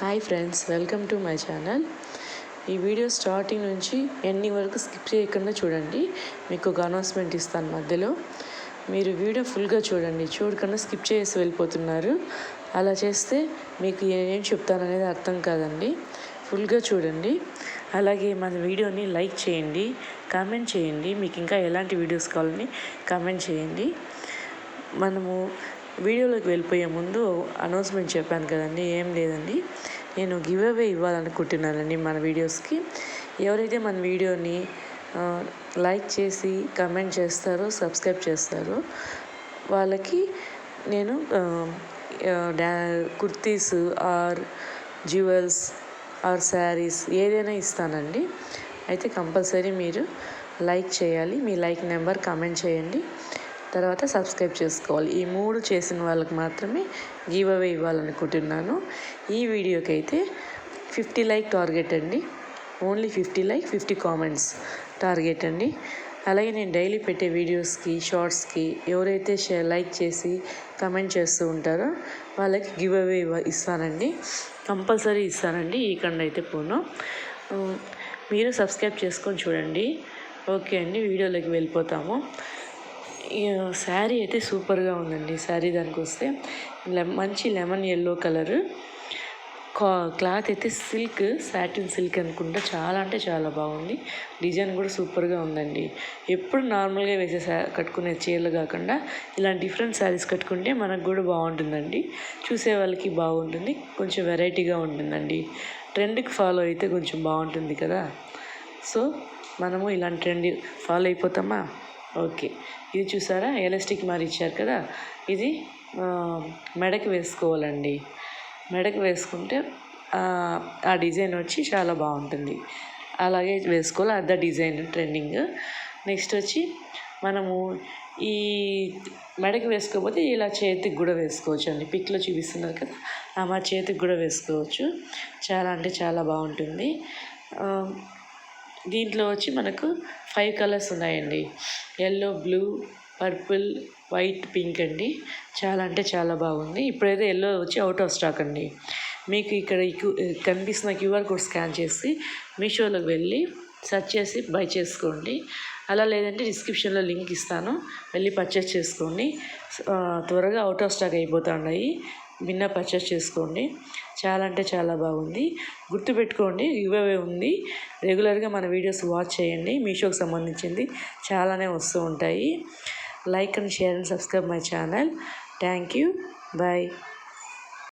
Hi friends, welcome to my channel. ఈ video starting నుంచి ending వరకు స్కిప్ చేయకుండా చూడండి. మీకు ఒక అనౌన్స్మెంట్ ఇస్తాను మధ్యలో. మీరు వీడియో ఫుల్గా చూడకుండా స్కిప్ చేసి వెళ్ళిపోతున్నారు. అలా చేస్తే మీకు ఏం చెప్తాననేది అర్థం కాదండి. ఫుల్గా చూడండి. అలాగే మన వీడియోని లైక్ చేయండి, కామెంట్ చేయండి. మీకు ఇంకా ఎలాంటి వీడియోస్ కావాలని కామెంట్ చేయండి. మనము వీడియోలోకి వెళ్ళిపోయే ముందు అనౌన్స్మెంట్ చెప్పాను కదండి, ఏం లేదండి. నేను గివ్ అవే ఇవ్వాలనుకుంటున్నానండి మన వీడియోస్కి. ఎవరైతే మన వీడియోని లైక్ చేసి కమెంట్ చేస్తారో, సబ్స్క్రైబ్ చేస్తారో వాళ్ళకి నేను kurtis or jewels or saris ఏదైనా ఇస్తానండి. అయితే కంపల్సరీ మీరు లైక్ చేయాలి. మీ లైక్ నెంబర్ కమెంట్ చేయండి, తర్వాత సబ్స్క్రైబ్ చేసుకోవాలి. ఈ 3 చేసిన వాళ్ళకి మాత్రమే గివ్ అవే ఇవ్వాలనుకుంటున్నాను. ఈ వీడియోకి అయితే 50 లైక్ టార్గెట్ అండి. ఓన్లీ 50 లైక్, 50 కామెంట్స్ టార్గెట్ అండి. అలాగే నేను డైలీ పెట్టే వీడియోస్కి, షార్ట్స్కి ఎవరైతే లైక్ చేసి కమెంట్ చేస్తూ ఉంటారో వాళ్ళకి గివ్ అవే ఇస్తానండి. కంపల్సరీ ఇస్తానండి. ఈ కండ అయితే పోను. మీరు సబ్స్క్రైబ్ చేసుకొని చూడండి. ఓకే అండి, వీడియోలోకి వెళ్ళిపోతాము. శారీ అయితే సూపర్గా ఉందండి. శారీ దానికి వస్తే మంచి లెమన్ ఎల్లో కలరు. క్లాత్ అయితే సిల్క్, సాటిన్ సిల్క్ అనుకుంటా. చాలా అంటే చాలా బాగుంది. డిజైన్ కూడా సూపర్గా ఉందండి. ఎప్పుడు నార్మల్గా కట్టుకునే చీరలు కాకుండా ఇలాంటి డిఫరెంట్ శారీస్ కట్టుకుంటే మనకు కూడా బాగుంటుందండి. చూసే వాళ్ళకి బాగుంటుంది, కొంచెం వెరైటీగా ఉంటుందండి. ట్రెండ్కి ఫాలో అయితే కొంచెం బాగుంటుంది కదా. సో మనము ఇలాంటి ట్రెండ్ ఫాలో అయిపోతామా? ఓకే, ఇది చూసారా, ఎలాస్టిక్ మరి ఇచ్చారు కదా. ఇది మెడకి వేసుకోవాలండి. మెడకి వేసుకుంటే ఆ డిజైన్ వచ్చి చాలా బాగుంటుంది. అలాగే వేసుకోవాలి. అదే డిజైన్ ట్రెండింగ్. నెక్స్ట్ వచ్చి మనము ఈ మెడకి వేసుకోకపోతే ఇలా చేతికి కూడా వేసుకోవచ్చు అండి. పిక్లో చూపిస్తున్నారు కదా, మా చేతికి కూడా వేసుకోవచ్చు. చాలా అంటే చాలా బాగుంటుంది. దీంట్లో వచ్చి మనకు 5 కలర్స్ ఉన్నాయండి. Yellow, blue, purple, white, pink అండి. చాలా అంటే చాలా బాగుంది. ఇప్పుడైతే ఎల్లో వచ్చి అవుట్ ఆఫ్ స్టాక్ అండి. మీకు ఇక్కడ కనిపిస్తున్న క్యూఆర్ కోడ్ స్కాన్ చేసి మీషోలోకి వెళ్ళి సెర్చ్ చేసి బై చేసుకోండి. అలా లేదంటే డిస్క్రిప్షన్లో లింక్ ఇస్తాను, వెళ్ళి పర్చేస్ చేసుకోండి. త్వరగా అవుట్ ఆఫ్ స్టాక్ అయిపోతున్నాయి. విన్న పర్చేస్ చేసుకోండి. చాలా అంటే చాలా బాగుంది. గుర్తుపెట్టుకోండి, గివ్ అవే ఉంది. రెగ్యులర్గా మన వీడియోస్ వాచ్ చేయండి. మీషోకి సంబంధించింది చాలానే వస్తూ ఉంటాయి. Like and share and subscribe my channel. Thank you. Bye.